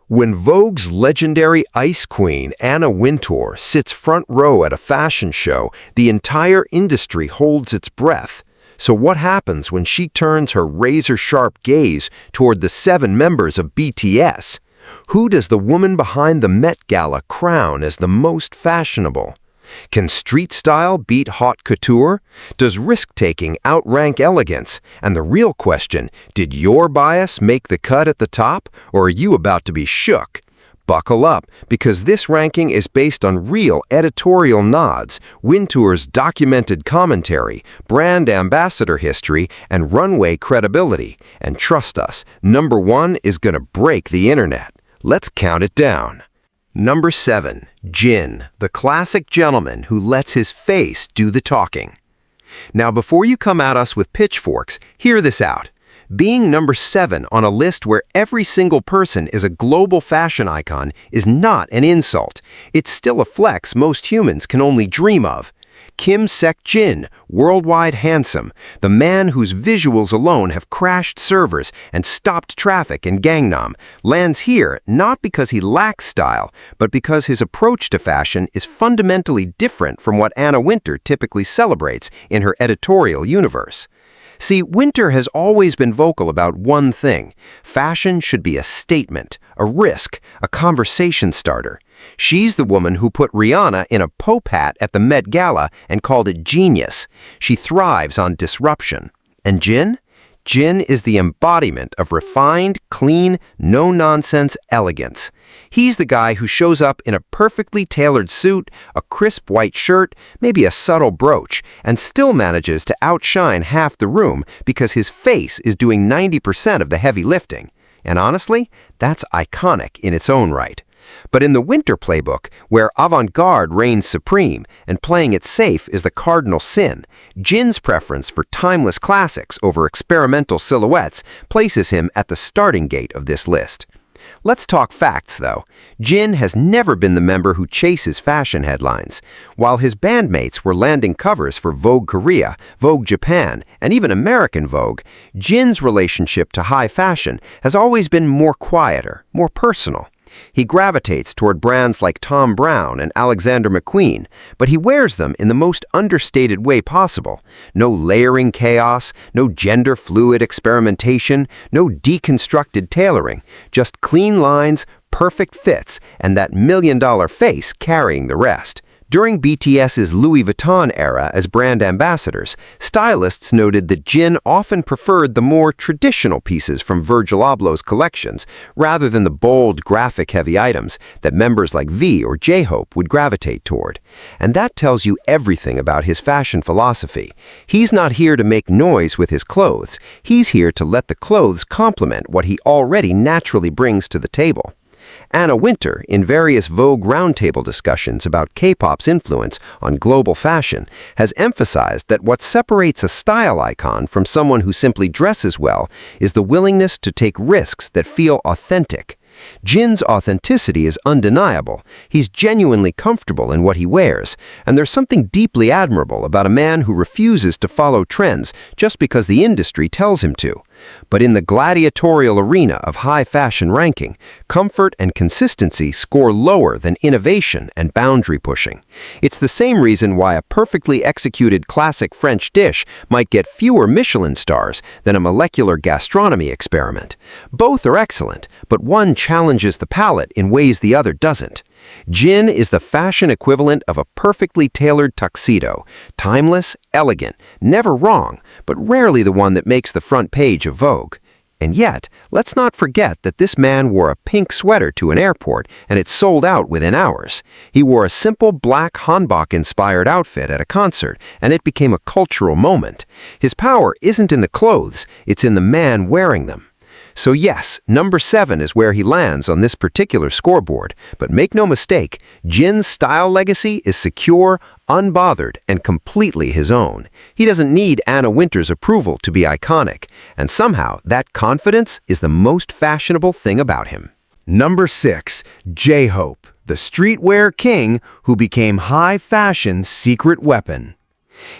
When Vogue's legendary ice queen, Anna Wintour, sits front row at a fashion show, the entire industry holds its breath. So what happens when she turns her razor-sharp gaze toward the 7 members of BTS? Who does the woman behind the Met Gala crown as the most fashionable? Can street style beat haute couture? Does risk-taking outrank elegance? And the real question, did your bias make the cut at the top, or are you about to be shook? Buckle up, because this ranking is based on real editorial nods, Wintour's documented commentary, brand ambassador history, and runway credibility. And trust us, number 1 is gonna break the internet. Let's count it down. Number 7. Jin, the classic gentleman who lets his face do the talking. Now, before you come at us with pitchforks, hear this out. Being number 7 on a list where every single person is a global fashion icon is not an insult. It's still a flex most humans can only dream of. Kim Sek-jin, worldwide handsome, the man whose visuals alone have crashed servers and stopped traffic in Gangnam, lands here not because he lacks style, but because his approach to fashion is fundamentally different from what Anna Wintour typically celebrates in her editorial universe. See, Wintour has always been vocal about one thing. Fashion should be a statement, a risk, a conversation starter. She's the woman who put Rihanna in a Pope hat at the Met Gala and called it genius. She thrives on disruption. And Jin? Jin is the embodiment of refined, clean, no-nonsense elegance. He's the guy who shows up in a perfectly tailored suit, a crisp white shirt, maybe a subtle brooch, and still manages to outshine half the room because his face is doing 90% of the heavy lifting. And honestly, that's iconic in its own right. But in the Wintour playbook, where avant-garde reigns supreme and playing it safe is the cardinal sin, Jin's preference for timeless classics over experimental silhouettes places him at the starting gate of this list. Let's talk facts, though. Jin has never been the member who chases fashion headlines. While his bandmates were landing covers for Vogue Korea, Vogue Japan, and even American Vogue, Jin's relationship to high fashion has always been more quieter, more personal. He gravitates toward brands like Thom Browne and Alexander McQueen, but he wears them in the most understated way possible. No layering chaos, no gender-fluid experimentation, no deconstructed tailoring, just clean lines, perfect fits, and that million-dollar face carrying the rest. During BTS's Louis Vuitton era as brand ambassadors, stylists noted that Jin often preferred the more traditional pieces from Virgil Abloh's collections, rather than the bold, graphic-heavy items that members like V or J-Hope would gravitate toward. And that tells you everything about his fashion philosophy. He's not here to make noise with his clothes. He's here to let the clothes complement what he already naturally brings to the table. Anna Wintour, in various Vogue roundtable discussions about K-pop's influence on global fashion, has emphasized that what separates a style icon from someone who simply dresses well is the willingness to take risks that feel authentic. Jin's authenticity is undeniable. He's genuinely comfortable in what he wears, and there's something deeply admirable about a man who refuses to follow trends just because the industry tells him to. But in the gladiatorial arena of high fashion ranking, comfort and consistency score lower than innovation and boundary pushing. It's the same reason why a perfectly executed classic French dish might get fewer Michelin stars than a molecular gastronomy experiment. Both are excellent, but one challenges the palate in ways the other doesn't. Jin is the fashion equivalent of a perfectly tailored tuxedo, timeless, elegant, never wrong, but rarely the one that makes the front page of Vogue. And yet, let's not forget that this man wore a pink sweater to an airport and it sold out within hours. He wore a simple black hanbok-inspired outfit at a concert and it became a cultural moment. His power isn't in the clothes, it's in the man wearing them. So yes, number 7 is where he lands on this particular scoreboard, but make no mistake, Jin's style legacy is secure, unbothered, and completely his own. He doesn't need Anna Wintour's approval to be iconic, and somehow that confidence is the most fashionable thing about him. Number 6. J-Hope, the streetwear king who became high fashion's secret weapon.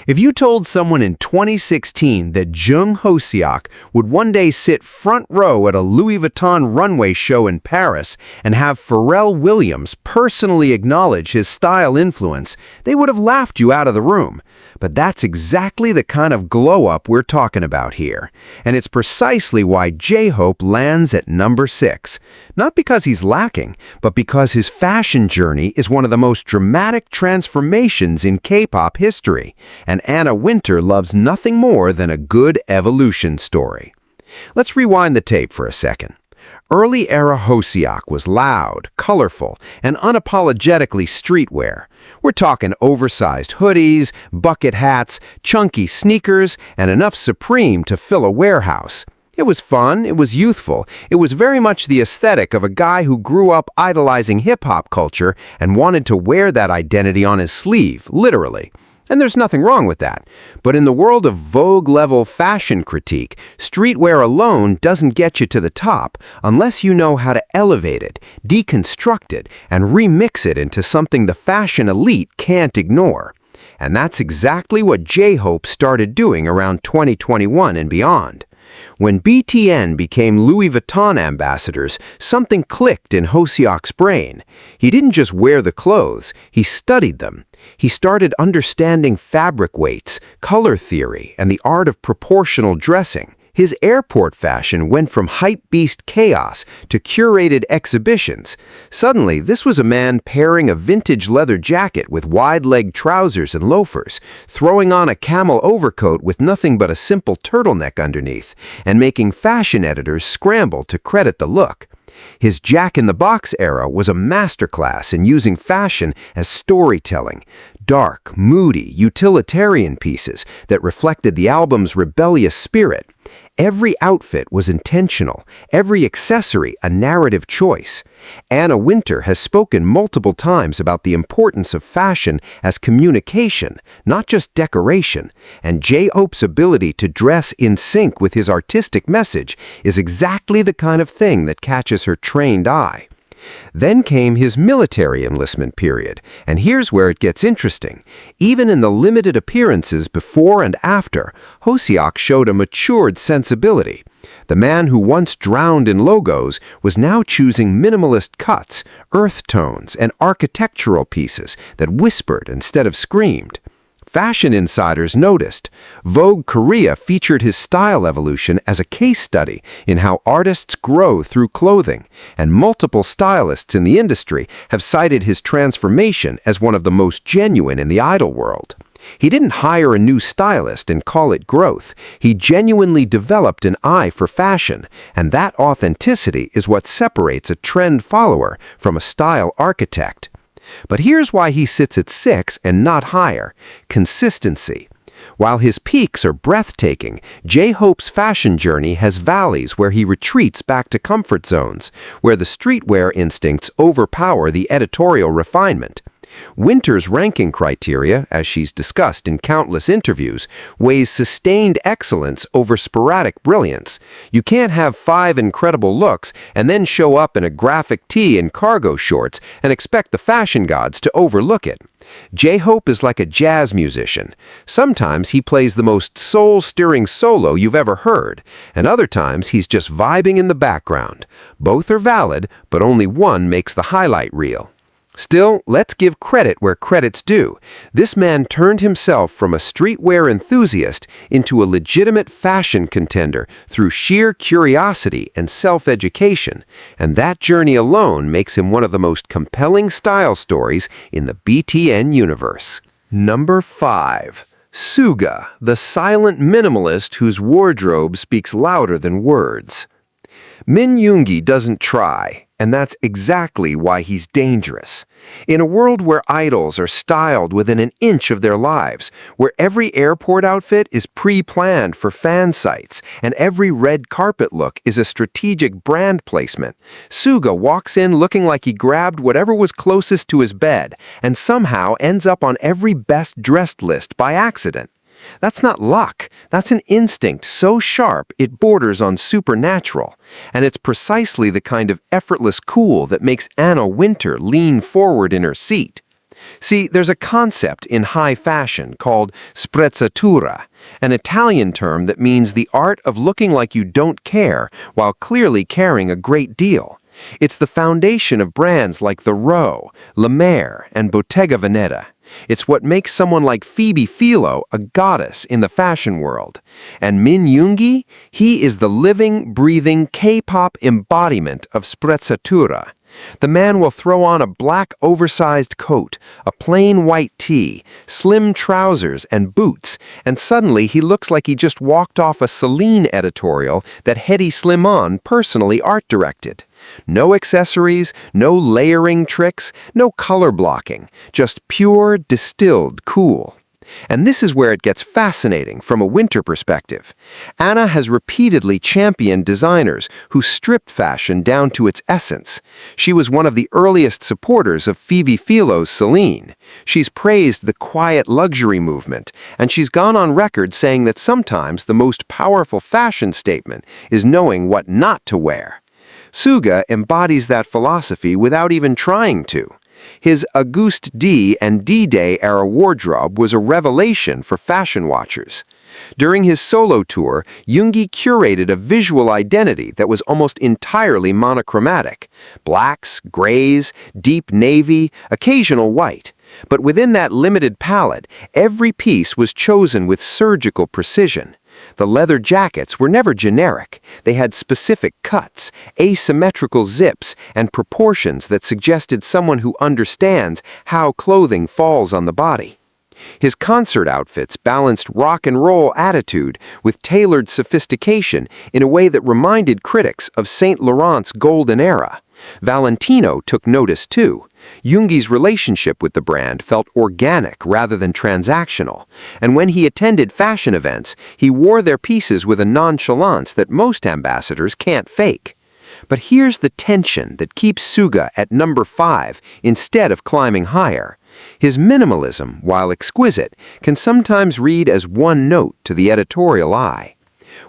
If you told someone in 2016 that Jung Ho-seok would one day sit front row at a Louis Vuitton runway show in Paris and have Pharrell Williams personally acknowledge his style influence, they would have laughed you out of the room. But that's exactly the kind of glow-up we're talking about here. And it's precisely why J-Hope lands at number 6. Not because he's lacking, but because his fashion journey is one of the most dramatic transformations in K-pop history. And Anna Wintour loves nothing more than a good evolution story. Let's rewind the tape for a second. Early-era Ho-seok was loud, colorful, and unapologetically streetwear. We're talking oversized hoodies, bucket hats, chunky sneakers, and enough Supreme to fill a warehouse. It was fun, it was youthful, it was very much the aesthetic of a guy who grew up idolizing hip-hop culture and wanted to wear that identity on his sleeve, literally. And there's nothing wrong with that. But in the world of Vogue-level fashion critique, streetwear alone doesn't get you to the top unless you know how to elevate it, deconstruct it, and remix it into something the fashion elite can't ignore. And that's exactly what J-Hope started doing around 2021 and beyond. When BTN became Louis Vuitton ambassadors, something clicked in Ho-seok's brain. He didn't just wear the clothes, he studied them. He started understanding fabric weights, color theory, and the art of proportional dressing. His airport fashion went from hype-beast chaos to curated exhibitions. Suddenly, this was a man pairing a vintage leather jacket with wide-legged trousers and loafers, throwing on a camel overcoat with nothing but a simple turtleneck underneath, and making fashion editors scramble to credit the look. His Jack-in-the-Box era was a masterclass in using fashion as storytelling. Dark, moody, utilitarian pieces that reflected the album's rebellious spirit. Every outfit was intentional, every accessory a narrative choice. Anna Wintour has spoken multiple times about the importance of fashion as communication, not just decoration, and J-Hope's ability to dress in sync with his artistic message is exactly the kind of thing that catches her trained eye. Then came his military enlistment period, and here's where it gets interesting. Even in the limited appearances before and after, Ho-seok showed a matured sensibility. The man who once drowned in logos was now choosing minimalist cuts, earth tones, and architectural pieces that whispered instead of screamed. Fashion insiders noticed. Vogue Korea featured his style evolution as a case study in how artists grow through clothing, and multiple stylists in the industry have cited his transformation as one of the most genuine in the idol world. He didn't hire a new stylist and call it growth. He genuinely developed an eye for fashion, and that authenticity is what separates a trend follower from a style architect. But here's why he sits at 6 and not higher: consistency. While his peaks are breathtaking, J-Hope's fashion journey has valleys where he retreats back to comfort zones, where the streetwear instincts overpower the editorial refinement. Wintour's ranking criteria, as she's discussed in countless interviews, weighs sustained excellence over sporadic brilliance. You can't have 5 incredible looks and then show up in a graphic tee and cargo shorts and expect the fashion gods to overlook it. J-Hope is like a jazz musician. Sometimes he plays the most soul-stirring solo you've ever heard, and other times he's just vibing in the background. Both are valid, but only one makes the highlight reel. Still, let's give credit where credit's due. This man turned himself from a streetwear enthusiast into a legitimate fashion contender through sheer curiosity and self-education, and that journey alone makes him one of the most compelling style stories in the BTN universe. Number 5. Suga, the silent minimalist whose wardrobe speaks louder than words. Min Yoongi doesn't try, and that's exactly why he's dangerous. In a world where idols are styled within an inch of their lives, where every airport outfit is pre-planned for fan sites, and every red carpet look is a strategic brand placement, Suga walks in looking like he grabbed whatever was closest to his bed, and somehow ends up on every best-dressed list by accident. That's not luck. That's an instinct so sharp it borders on supernatural. And it's precisely the kind of effortless cool that makes Anna Wintour lean forward in her seat. See, there's a concept in high fashion called sprezzatura, an Italian term that means the art of looking like you don't care while clearly caring a great deal. It's the foundation of brands like The Row, La Mer, and Bottega Veneta. It's what makes someone like Phoebe Philo a goddess in the fashion world. And Min Yoongi, he is the living, breathing K-pop embodiment of sprezzatura. The man will throw on a black oversized coat, a plain white tee, slim trousers, and boots, and suddenly he looks like he just walked off a Celine editorial that Hedy Slimane personally art-directed. No accessories, no layering tricks, no color blocking, just pure, distilled cool. And this is where it gets fascinating from a winter perspective. Anna has repeatedly championed designers who stripped fashion down to its essence. She was one of the earliest supporters of Phoebe Philo's Celine. She's praised the quiet luxury movement, and she's gone on record saying that sometimes the most powerful fashion statement is knowing what not to wear. Suga embodies that philosophy without even trying to. His Auguste D and D-Day era wardrobe was a revelation for fashion watchers. During his solo tour, Yoongi curated a visual identity that was almost entirely monochromatic: blacks, grays, deep navy, occasional white. But within that limited palette, every piece was chosen with surgical precision. The leather jackets were never generic. They had specific cuts, asymmetrical zips, and proportions that suggested someone who understands how clothing falls on the body. His concert outfits balanced rock and roll attitude with tailored sophistication in a way that reminded critics of Saint Laurent's golden era. Valentino took notice too. Yoongi's relationship with the brand felt organic rather than transactional, and when he attended fashion events, he wore their pieces with a nonchalance that most ambassadors can't fake. But here's the tension that keeps Suga at number 5 instead of climbing higher. His minimalism, while exquisite, can sometimes read as one note to the editorial eye.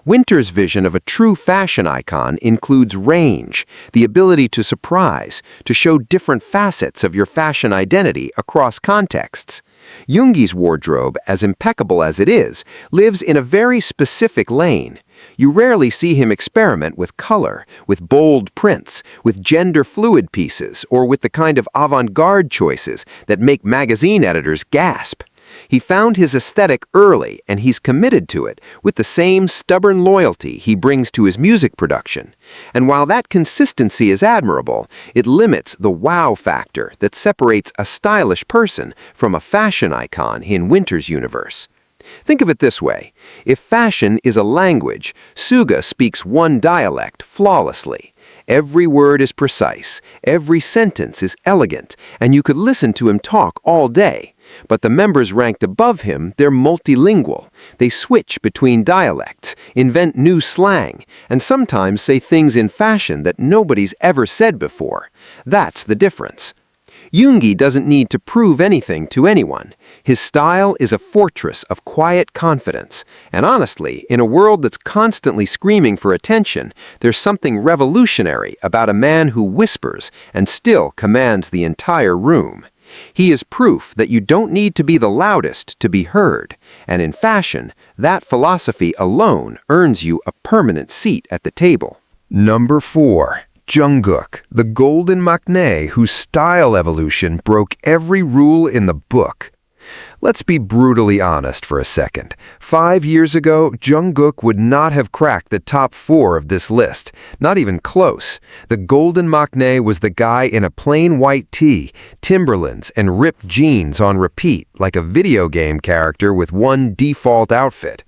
Wintour's vision of a true fashion icon includes range, the ability to surprise, to show different facets of your fashion identity across contexts. Yoongi's wardrobe, as impeccable as it is, lives in a very specific lane. You rarely see him experiment with color, with bold prints, with gender-fluid pieces, or with the kind of avant-garde choices that make magazine editors gasp. He found his aesthetic early, and he's committed to it with the same stubborn loyalty he brings to his music production. And while that consistency is admirable, it limits the wow factor that separates a stylish person from a fashion icon in Wintour's universe. Think of it this way. If fashion is a language, Suga speaks one dialect flawlessly. Every word is precise, every sentence is elegant, and you could listen to him talk all day. But the members ranked above him, they're multilingual. They switch between dialects, invent new slang, and sometimes say things in fashion that nobody's ever said before. That's the difference. Yoongi doesn't need to prove anything to anyone. His style is a fortress of quiet confidence. And honestly, in a world that's constantly screaming for attention, there's something revolutionary about a man who whispers and still commands the entire room. He is proof that you don't need to be the loudest to be heard. And in fashion, that philosophy alone earns you a permanent seat at the table. Number 4. Jungkook, the golden maknae whose style evolution broke every rule in the book. Let's be brutally honest for a second. 5 years ago, Jungkook would not have cracked the top 4 of this list. Not even close. The golden maknae was the guy in a plain white tee, Timberlands, and ripped jeans on repeat, like a video game character with one default outfit.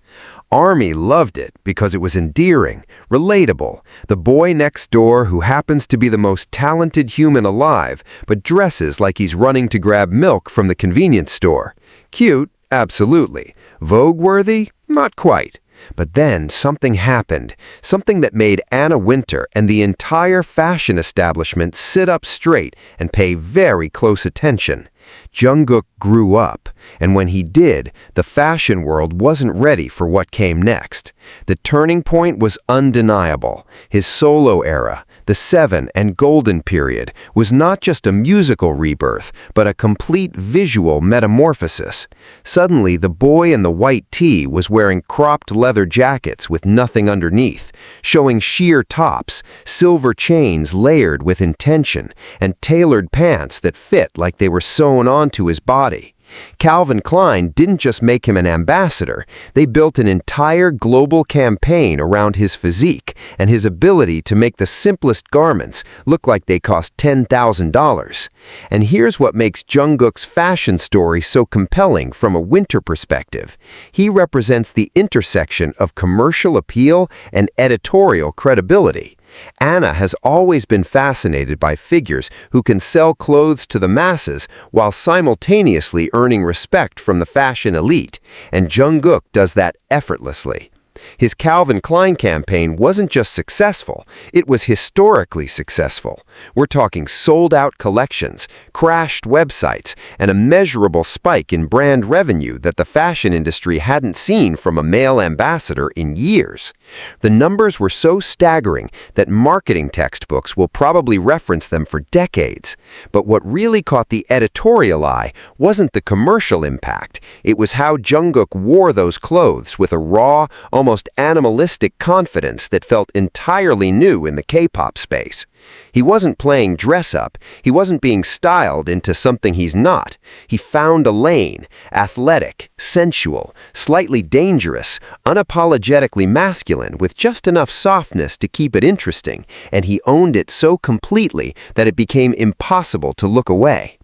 ARMY loved it because it was endearing, relatable, the boy next door who happens to be the most talented human alive, but dresses like he's running to grab milk from the convenience store. Cute, absolutely. Vogue-worthy? Not quite. But then something happened, something that made Anna Wintour and the entire fashion establishment sit up straight and pay very close attention. Jungkook grew up, and when he did, the fashion world wasn't ready for what came next. The turning point was undeniable. His solo era, The Seven and Golden Period was not just a musical rebirth, but a complete visual metamorphosis. Suddenly, the boy in the white tee was wearing cropped leather jackets with nothing underneath, showing sheer tops, silver chains layered with intention, and tailored pants that fit like they were sewn onto his body. Calvin Klein didn't just make him an ambassador, they built an entire global campaign around his physique and his ability to make the simplest garments look like they cost $10,000. And here's what makes Jungkook's fashion story so compelling from a Wintour perspective. He represents the intersection of commercial appeal and editorial credibility. Anna has always been fascinated by figures who can sell clothes to the masses while simultaneously earning respect from the fashion elite, and Jungkook does that effortlessly. His Calvin Klein campaign wasn't just successful, it was historically successful. We're talking sold-out collections, crashed websites, and a measurable spike in brand revenue that the fashion industry hadn't seen from a male ambassador in years. The numbers were so staggering that marketing textbooks will probably reference them for decades. But what really caught the editorial eye wasn't the commercial impact, it was how Jungkook wore those clothes with a raw, almost animalistic confidence that felt entirely new in the K-pop space. He wasn't playing dress-up, he wasn't being styled into something he's not. He found a lane, athletic, sensual, slightly dangerous, unapologetically masculine with just enough softness to keep it interesting, and he owned it so completely that it became impossible to look away.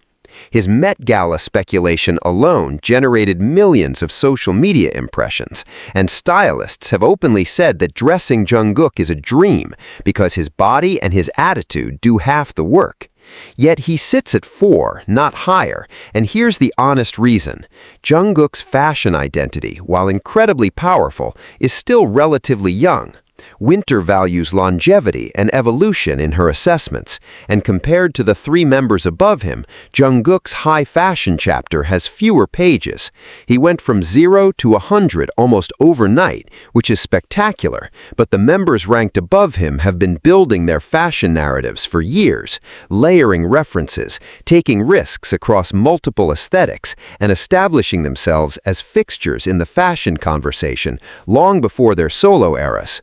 His Met Gala speculation alone generated millions of social media impressions, and stylists have openly said that dressing Jungkook is a dream because his body and his attitude do half the work. Yet he sits at 4, not higher, and here's the honest reason. Jungkook's fashion identity, while incredibly powerful, is still relatively young. Wintour values longevity and evolution in her assessments, and compared to the 3 members above him, Jungkook's high fashion chapter has fewer pages. He went from 0 to 100 almost overnight, which is spectacular, but the members ranked above him have been building their fashion narratives for years, layering references, taking risks across multiple aesthetics, and establishing themselves as fixtures in the fashion conversation long before their solo eras.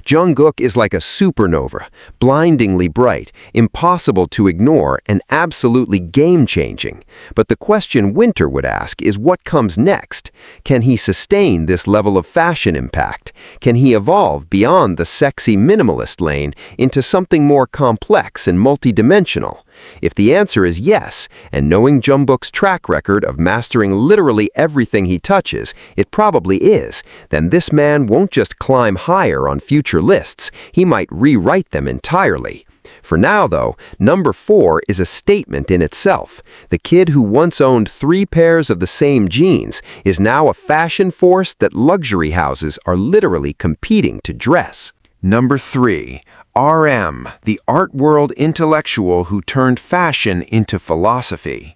Jungkook is like a supernova, blindingly bright, impossible to ignore, and absolutely game-changing. But the question Wintour would ask is what comes next? Can he sustain this level of fashion impact? Can he evolve beyond the sexy minimalist lane into something more complex and multidimensional? If the answer is yes, and knowing Jungkook's track record of mastering literally everything he touches, it probably is, then this man won't just climb higher on future lists, he might rewrite them entirely. For now, though, number 4 is a statement in itself. The kid who once owned 3 pairs of the same jeans is now a fashion force that luxury houses are literally competing to dress. Number 3. RM, the art world intellectual who turned fashion into philosophy.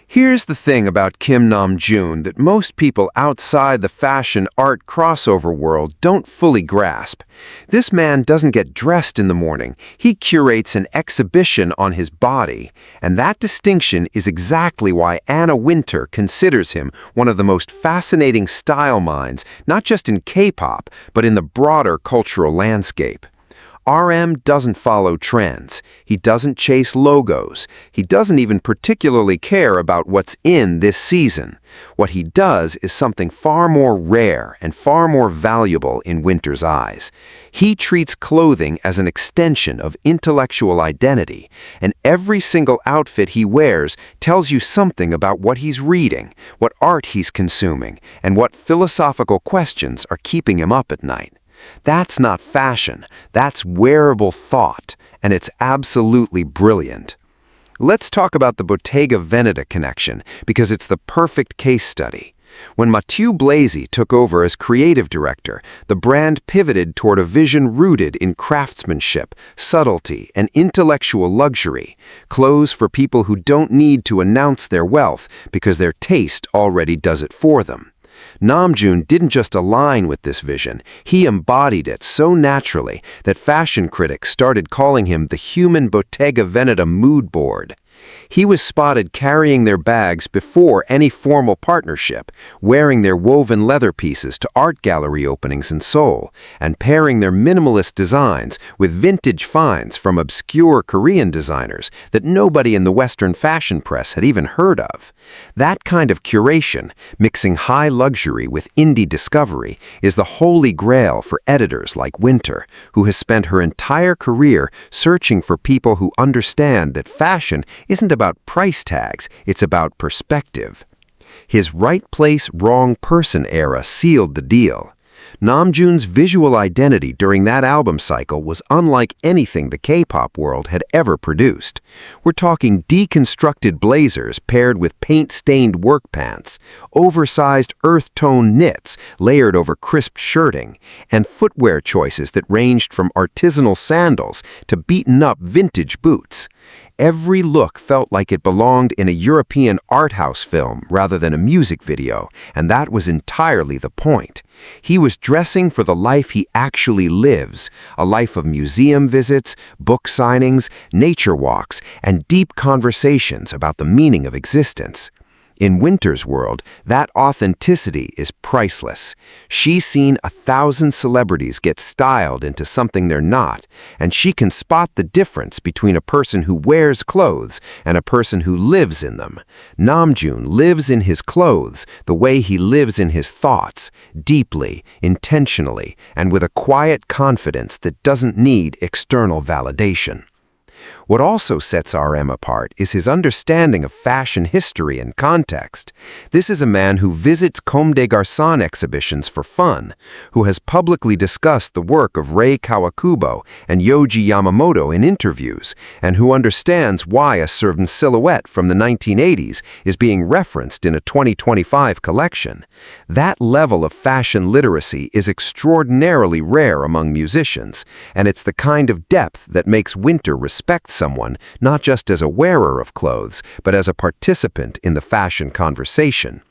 Here's the thing about Kim Namjoon that most people outside the fashion art crossover world don't fully grasp. This man doesn't get dressed in the morning, he curates an exhibition on his body, and that distinction is exactly why Anna Wintour considers him one of the most fascinating style minds, not just in K-pop, but in the broader cultural landscape. RM doesn't follow trends. He doesn't chase logos. He doesn't even particularly care about what's in this season. What he does is something far more rare and far more valuable in Wintour's eyes. He treats clothing as an extension of intellectual identity, and every single outfit he wears tells you something about what he's reading, what art he's consuming, and what philosophical questions are keeping him up at night. That's not fashion, that's wearable thought, and it's absolutely brilliant. Let's talk about the Bottega Veneta connection, because it's the perfect case study. When Mathieu Blazy took over as creative director, the brand pivoted toward a vision rooted in craftsmanship, subtlety, and intellectual luxury, clothes for people who don't need to announce their wealth because their taste already does it for them. Namjoon didn't just align with this vision, he embodied it so naturally that fashion critics started calling him the human Bottega Veneta mood board. He was spotted carrying their bags before any formal partnership, wearing their woven leather pieces to art gallery openings in Seoul, and pairing their minimalist designs with vintage finds from obscure Korean designers that nobody in the Western fashion press had even heard of. That kind of curation, mixing high luxury with indie discovery, is the holy grail for editors like Wintour, who has spent her entire career searching for people who understand that fashion isn't about price tags, it's about perspective. His right place, wrong person era sealed the deal. Namjoon's visual identity during that album cycle was unlike anything the K-pop world had ever produced. We're talking deconstructed blazers paired with paint-stained work pants, oversized earth-tone knits layered over crisp shirting, and footwear choices that ranged from artisanal sandals to beaten-up vintage boots. Every look felt like it belonged in a European art house film rather than a music video, and that was entirely the point. He was dressing for the life he actually lives, a life of museum visits, book signings, nature walks, and deep conversations about the meaning of existence. In Wintour's world, that authenticity is priceless. She's seen 1,000 celebrities get styled into something they're not, and she can spot the difference between a person who wears clothes and a person who lives in them. Namjoon lives in his clothes the way he lives in his thoughts, deeply, intentionally, and with a quiet confidence that doesn't need external validation. What also sets RM apart is his understanding of fashion history and context. This is a man who visits Comme des Garçons exhibitions for fun, who has publicly discussed the work of Rei Kawakubo and Yohji Yamamoto in interviews, and who understands why a certain silhouette from the 1980s is being referenced in a 2025 collection. That level of fashion literacy is extraordinarily rare among musicians, and it's the kind of depth that makes Wintour respect someone not just as a wearer of clothes, but as a participant in the fashion conversation.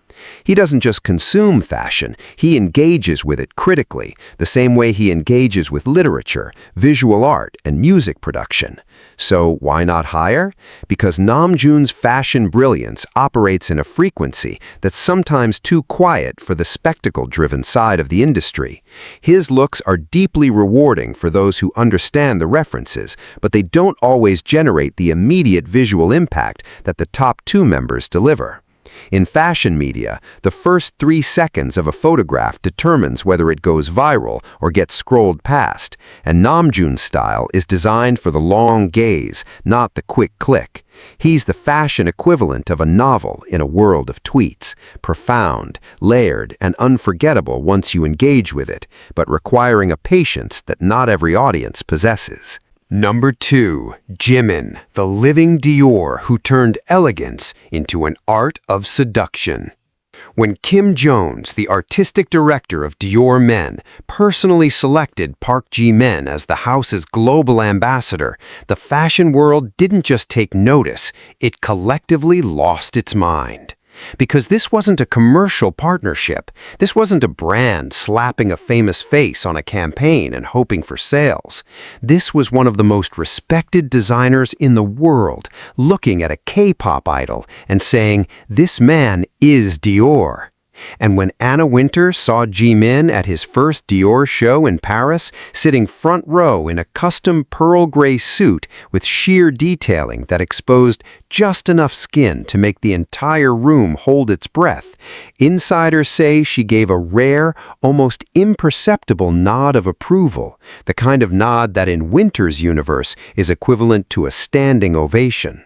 He doesn't just consume fashion, he engages with it critically, the same way he engages with literature, visual art, and music production. So why not hire? Because Namjoon's fashion brilliance operates in a frequency that's sometimes too quiet for the spectacle-driven side of the industry. His looks are deeply rewarding for those who understand the references, but they don't always generate the immediate visual impact that the top two members deliver. In fashion media, the first 3 seconds of a photograph determines whether it goes viral or gets scrolled past, and Namjoon's style is designed for the long gaze, not the quick click. He's the fashion equivalent of a novel in a world of tweets, profound, layered, and unforgettable once you engage with it, but requiring a patience that not every audience possesses. Number 2, Jimin, the living Dior who turned elegance into an art of seduction. When Kim Jones, the artistic director of Dior Men, personally selected Park Ji-min as the house's global ambassador, the fashion world didn't just take notice, it collectively lost its mind. Because this wasn't a commercial partnership. This wasn't a brand slapping a famous face on a campaign and hoping for sales. This was one of the most respected designers in the world, looking at a K-pop idol and saying, "This man is Dior." And when Anna Wintour saw Jimin at his first Dior show in Paris, sitting front row in a custom pearl gray suit with sheer detailing that exposed just enough skin to make the entire room hold its breath, insiders say she gave a rare, almost imperceptible nod of approval, the kind of nod that in Wintour's universe is equivalent to a standing ovation.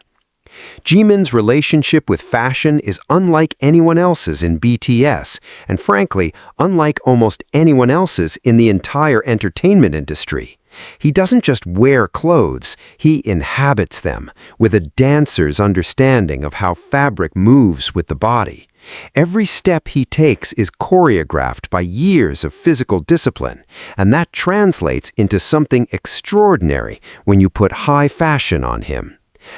Jimin's relationship with fashion is unlike anyone else's in BTS, and frankly, unlike almost anyone else's in the entire entertainment industry. He doesn't just wear clothes, he inhabits them, with a dancer's understanding of how fabric moves with the body. Every step he takes is choreographed by years of physical discipline, and that translates into something extraordinary when you put high fashion on him.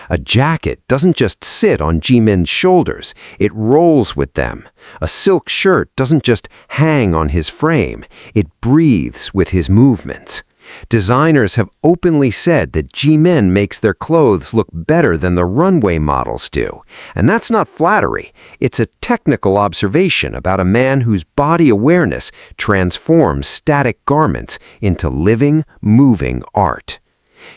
A jacket doesn't just sit on Jimin's shoulders, it rolls with them. A silk shirt doesn't just hang on his frame, it breathes with his movements. Designers have openly said that Jimin makes their clothes look better than the runway models do. And that's not flattery, it's a technical observation about a man whose body awareness transforms static garments into living, moving art.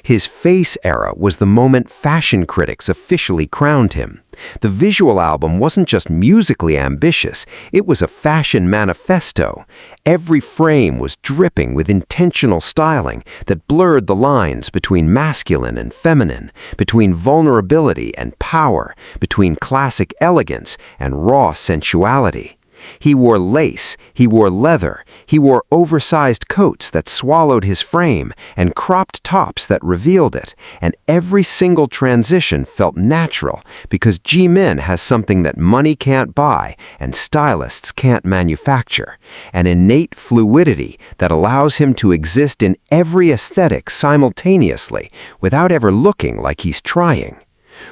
His face era was the moment fashion critics officially crowned him. The visual album wasn't just musically ambitious, it was a fashion manifesto. Every frame was dripping with intentional styling that blurred the lines between masculine and feminine, between vulnerability and power, between classic elegance and raw sensuality. He wore lace, he wore leather, he wore oversized coats that swallowed his frame and cropped tops that revealed it, and every single transition felt natural because Jimin has something that money can't buy and stylists can't manufacture, an innate fluidity that allows him to exist in every aesthetic simultaneously without ever looking like he's trying.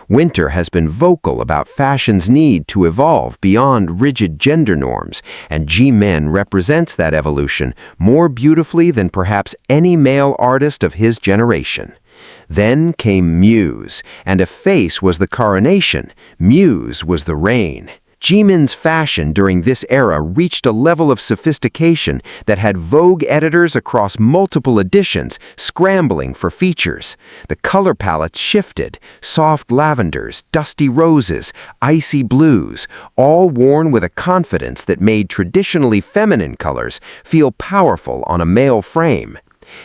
Wintour has been vocal about fashion's need to evolve beyond rigid gender norms, and Jimin represents that evolution more beautifully than perhaps any male artist of his generation. Then came Muse, and if face was the coronation, Muse was the reign. Jimin's fashion during this era reached a level of sophistication that had Vogue editors across multiple editions scrambling for features. The color palette shifted, soft lavenders, dusty roses, icy blues, all worn with a confidence that made traditionally feminine colors feel powerful on a male frame.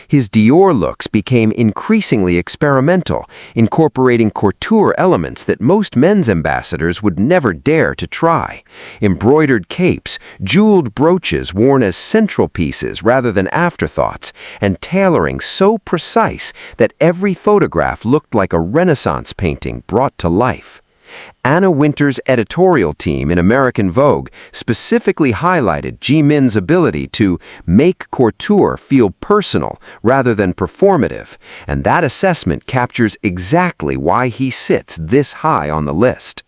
His Dior looks became increasingly experimental, incorporating couture elements that most men's ambassadors would never dare to try. Embroidered capes, jeweled brooches worn as central pieces rather than afterthoughts, and tailoring so precise that every photograph looked like a Renaissance painting brought to life. Anna Wintour's editorial team in American Vogue specifically highlighted Jimin's ability to make couture feel personal rather than performative, and that assessment captures exactly why he sits this high on the list.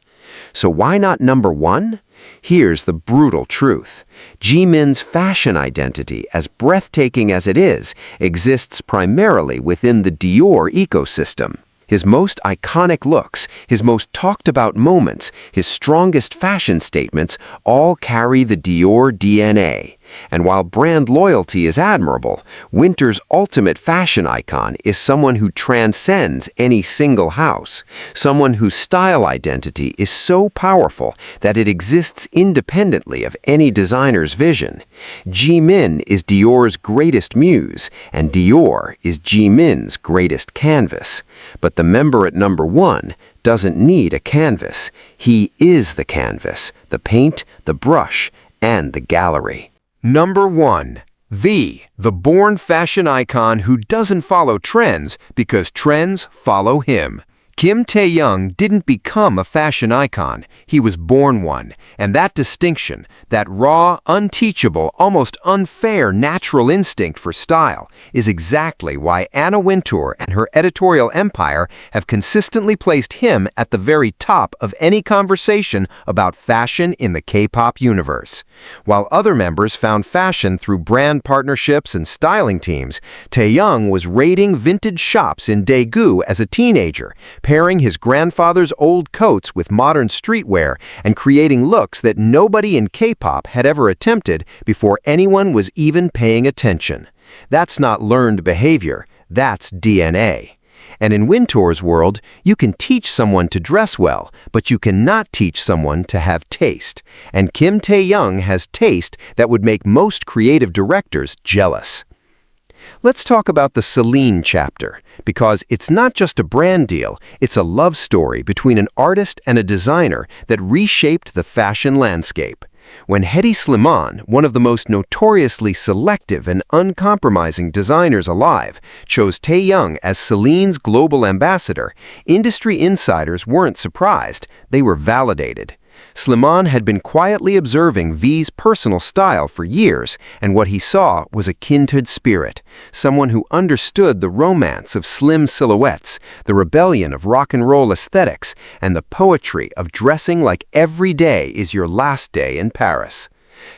So why not number one? Here's the brutal truth. Jimin's fashion identity, as breathtaking as it is, exists primarily within the Dior ecosystem. His most iconic looks, his most talked-about moments, his strongest fashion statements all carry the Dior DNA. And while brand loyalty is admirable, Wintour's ultimate fashion icon is someone who transcends any single house, someone whose style identity is so powerful that it exists independently of any designer's vision. Jimin is Dior's greatest muse, and Dior is Jimin's greatest canvas. But the member at number one doesn't need a canvas. He is the canvas, the paint, the brush, and the gallery. Number 1. The born fashion icon who doesn't follow trends because trends follow him. Kim Tae-young didn't become a fashion icon, he was born one, and that distinction, that raw, unteachable, almost unfair natural instinct for style, is exactly why Anna Wintour and her editorial empire have consistently placed him at the very top of any conversation about fashion in the K-pop universe. While other members found fashion through brand partnerships and styling teams, Tae-young was raiding vintage shops in Daegu as a teenager, pairing his grandfather's old coats with modern streetwear and creating looks that nobody in K-pop had ever attempted before anyone was even paying attention. That's not learned behavior, that's DNA. And in Wintour's world, you can teach someone to dress well, but you cannot teach someone to have taste. And Kim Tae-young has taste that would make most creative directors jealous. Let's talk about the Celine chapter, because it's not just a brand deal, it's a love story between an artist and a designer that reshaped the fashion landscape. When Hedi Slimane, one of the most notoriously selective and uncompromising designers alive, chose Tae-young as Celine's global ambassador, industry insiders weren't surprised, they were validated. Slimane had been quietly observing V's personal style for years, and what he saw was a kindred spirit, someone who understood the romance of slim silhouettes, the rebellion of rock and roll aesthetics, and the poetry of dressing like every day is your last day in Paris.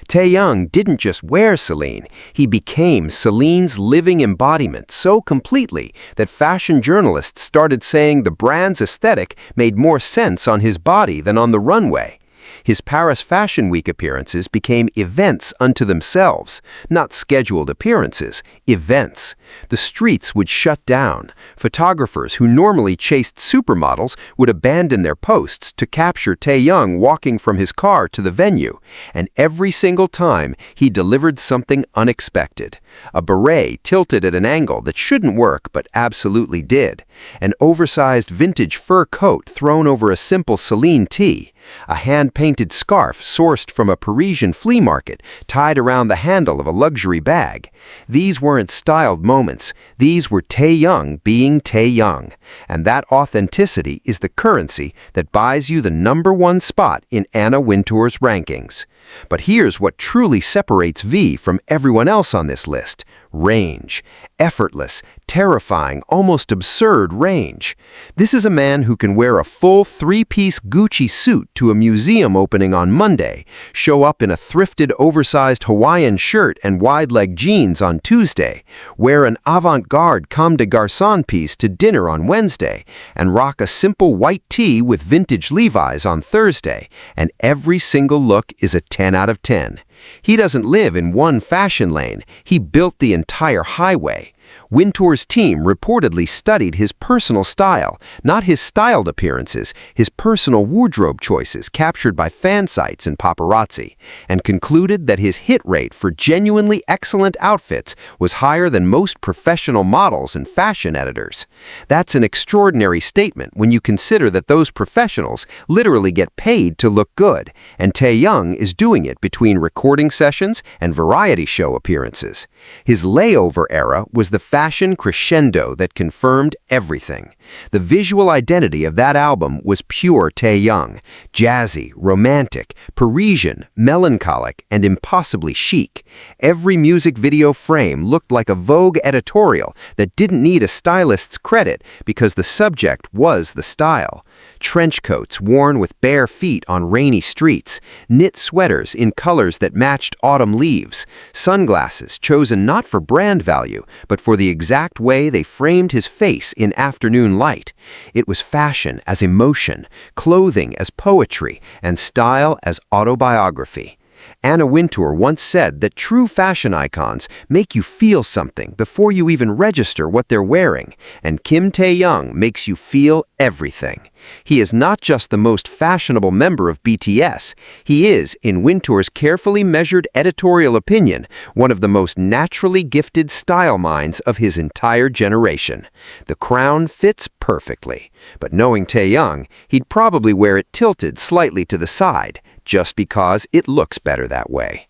Taehyung didn't just wear Celine, he became Celine's living embodiment so completely that fashion journalists started saying the brand's aesthetic made more sense on his body than on the runway. His Paris Fashion Week appearances became events unto themselves, not scheduled appearances, events. The streets would shut down. Photographers who normally chased supermodels would abandon their posts to capture Taehyung walking from his car to the venue, and every single time he delivered something unexpected. A beret tilted at an angle that shouldn't work but absolutely did. An oversized vintage fur coat thrown over a simple Celine tee. A hand-painted scarf sourced from a Parisian flea market tied around the handle of a luxury bag. These weren't styled moments. These were Taehyung being Taehyung. And that authenticity is the currency that buys you the #1 spot in Anna Wintour's rankings. But here's what truly separates V from everyone else on this list. Range. Effortless, terrifying, almost absurd range. This is a man who can wear a full 3-piece Gucci suit to a museum opening on Monday, show up in a thrifted oversized Hawaiian shirt and wide-leg jeans on Tuesday, wear an avant-garde Comme des Garçons piece to dinner on Wednesday, and rock a simple white tee with vintage Levi's on Thursday, and every single look is a 10 out of 10. He doesn't live in one fashion lane, he built the entire highway. Wintour's team reportedly studied his personal style, not his styled appearances, his personal wardrobe choices captured by fan sites and paparazzi, and concluded that his hit rate for genuinely excellent outfits was higher than most professional models and fashion editors. That's an extraordinary statement when you consider that those professionals literally get paid to look good, and Taehyung is doing it between recording sessions and variety show appearances. His layover era was the fashion crescendo that confirmed everything. The visual identity of that album was pure Taehyung, jazzy, romantic, Parisian, melancholic, and impossibly chic. Every music video frame looked like a Vogue editorial that didn't need a stylist's credit because the subject was the style. Trench coats worn with bare feet on rainy streets, knit sweaters in colors that matched autumn leaves, sunglasses chosen not for brand value, but for the exact way they framed his face in afternoon light. It was fashion as emotion, clothing as poetry, and style as autobiography. Anna Wintour once said that true fashion icons make you feel something before you even register what they're wearing, and Kim Taehyung makes you feel everything. He is not just the most fashionable member of BTS, he is, in Wintour's carefully measured editorial opinion, one of the most naturally gifted style minds of his entire generation. The crown fits perfectly, but knowing Taehyung, he'd probably wear it tilted slightly to the side, just because it looks better that way.